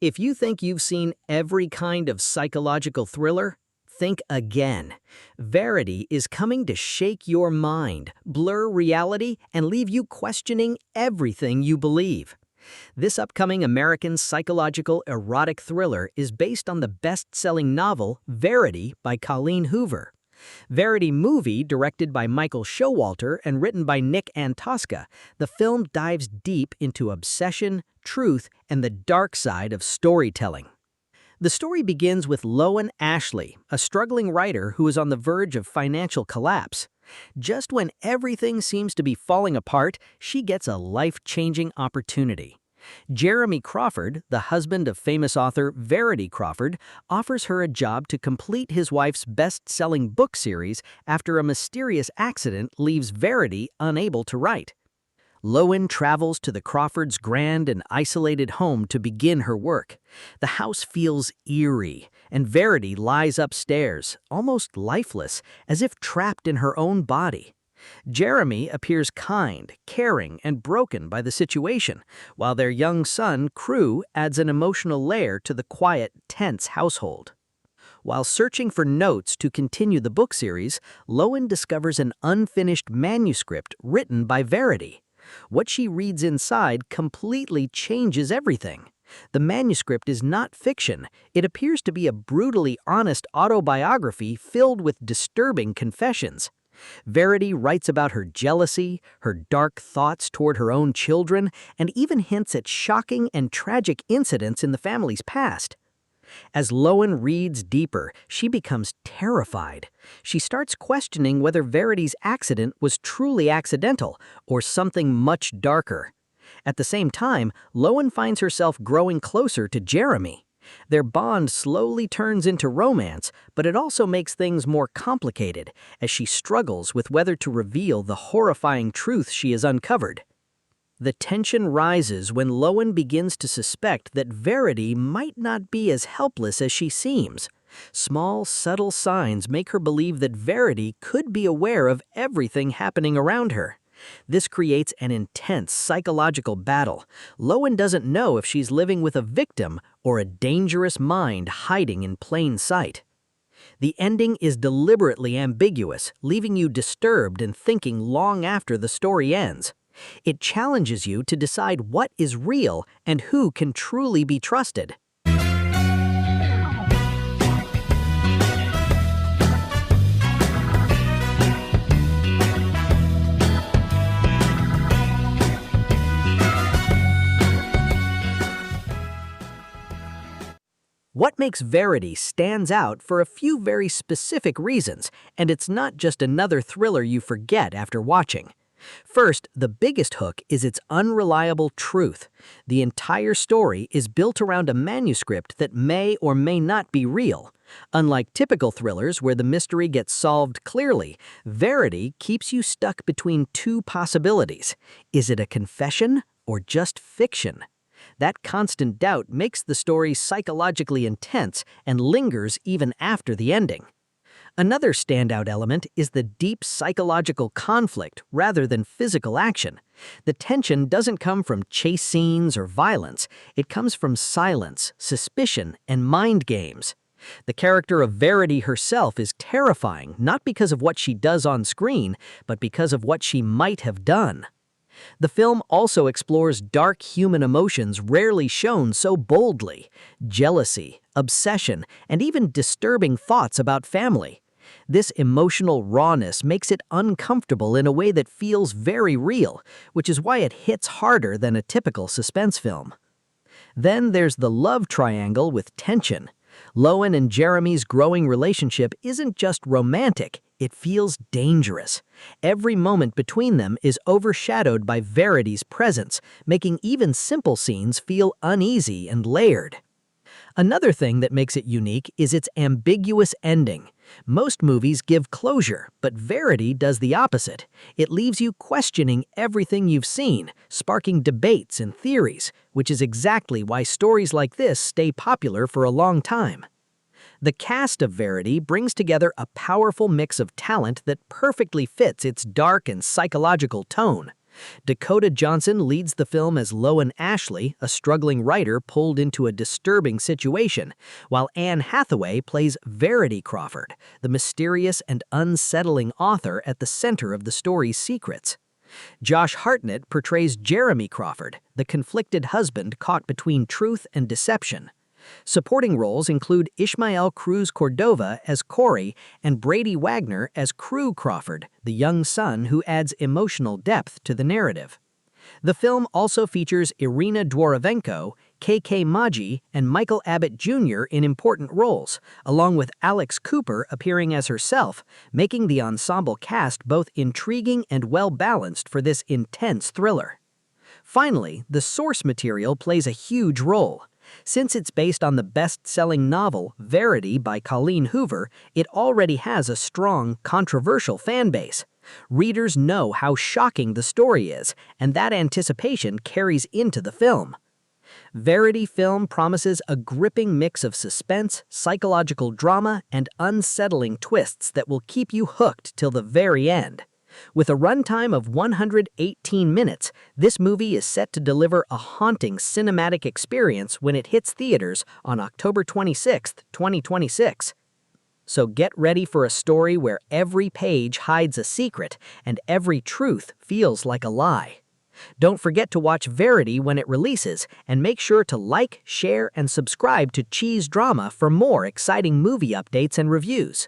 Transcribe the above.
If you think you've seen every kind of psychological thriller, think again. Verity is coming to shake your mind, blur reality, and leave you questioning everything you believe. This upcoming American psychological erotic thriller is based on the best-selling novel Verity by Colleen Hoover. Verity movie, directed by Michael Showalter and written by Nick Antosca, the film dives deep into obsession, truth, and the dark side of storytelling. The story begins with Lowen Ashleigh, a struggling writer who is on the verge of financial collapse. Just when everything seems to be falling apart, she gets a life-changing opportunity. Jeremy Crawford, the husband of famous author Verity Crawford, offers her a job to complete his wife's best-selling book series after a mysterious accident leaves Verity unable to write. Lowen travels to the Crawfords' grand and isolated home to begin her work. The house feels eerie, and Verity lies upstairs, almost lifeless, as if trapped in her own body. Jeremy appears kind, caring, and broken by the situation, while their young son, Crew, adds an emotional layer to the quiet, tense household. While searching for notes to continue the book series, Lowen discovers an unfinished manuscript written by Verity. What she reads inside completely changes everything. The manuscript is not fiction. It appears to be a brutally honest autobiography filled with disturbing confessions. Verity writes about her jealousy, her dark thoughts toward her own children, and even hints at shocking and tragic incidents in the family's past. As Lowen reads deeper, she becomes terrified. She starts questioning whether Verity's accident was truly accidental or something much darker. At the same time, Lowen finds herself growing closer to Jeremy. Their bond slowly turns into romance, but it also makes things more complicated as she struggles with whether to reveal the horrifying truth she has uncovered. The tension rises when Lowen begins to suspect that Verity might not be as helpless as she seems. Small, subtle signs make her believe that Verity could be aware of everything happening around her. This creates an intense psychological battle. Lowen doesn't know if she's living with a victim or a dangerous mind hiding in plain sight. The ending is deliberately ambiguous, leaving you disturbed and thinking long after the story ends. It challenges you to decide what is real and who can truly be trusted. What makes Verity stands out for a few very specific reasons, and it's not just another thriller you forget after watching. First, the biggest hook is its unreliable truth. The entire story is built around a manuscript that may or may not be real. Unlike typical thrillers where the mystery gets solved clearly, Verity keeps you stuck between two possibilities. Is it a confession or just fiction? That constant doubt makes the story psychologically intense and lingers even after the ending. Another standout element is the deep psychological conflict rather than physical action. The tension doesn't come from chase scenes or violence. It comes from silence, suspicion, and mind games. The character of Verity herself is terrifying, not because of what she does on screen, but because of what she might have done. The film also explores dark human emotions rarely shown so boldly: jealousy, obsession, and even disturbing thoughts about family. This emotional rawness makes it uncomfortable in a way that feels very real, which is why it hits harder than a typical suspense film. Then there's the love triangle with tension. Lowen and Jeremy's growing relationship isn't just romantic, it feels dangerous. Every moment between them is overshadowed by Verity's presence, making even simple scenes feel uneasy and layered. Another thing that makes it unique is its ambiguous ending. Most movies give closure, but Verity does the opposite. It leaves you questioning everything you've seen, sparking debates and theories, which is exactly why stories like this stay popular for a long time. The cast of Verity brings together a powerful mix of talent that perfectly fits its dark and psychological tone. Dakota Johnson leads the film as Lowen Ashleigh, a struggling writer pulled into a disturbing situation, while Anne Hathaway plays Verity Crawford, the mysterious and unsettling author at the center of the story's secrets. Josh Hartnett portrays Jeremy Crawford, the conflicted husband caught between truth and deception. Supporting roles include Ishmael Cruz Cordova as Corey and Brady Wagner as Crew Crawford, the young son who adds emotional depth to the narrative. The film also features Irina Dvorovenko, K.K. Maggi, and Michael Abbott Jr. in important roles, along with Alex Cooper appearing as herself, making the ensemble cast both intriguing and well-balanced for this intense thriller. Finally, the source material plays a huge role. Since it's based on the best-selling novel Verity by Colleen Hoover, it already has a strong, controversial fan base. Readers know how shocking the story is, and that anticipation carries into the film. Verity film promises a gripping mix of suspense, psychological drama, and unsettling twists that will keep you hooked till the very end. With a runtime of 118 minutes, this movie is set to deliver a haunting cinematic experience when it hits theaters on October 26, 2026. So get ready for a story where every page hides a secret and every truth feels like a lie. Don't forget to watch Verity when it releases, and make sure to like, share, and subscribe to CheezeDrama for more exciting movie updates and reviews.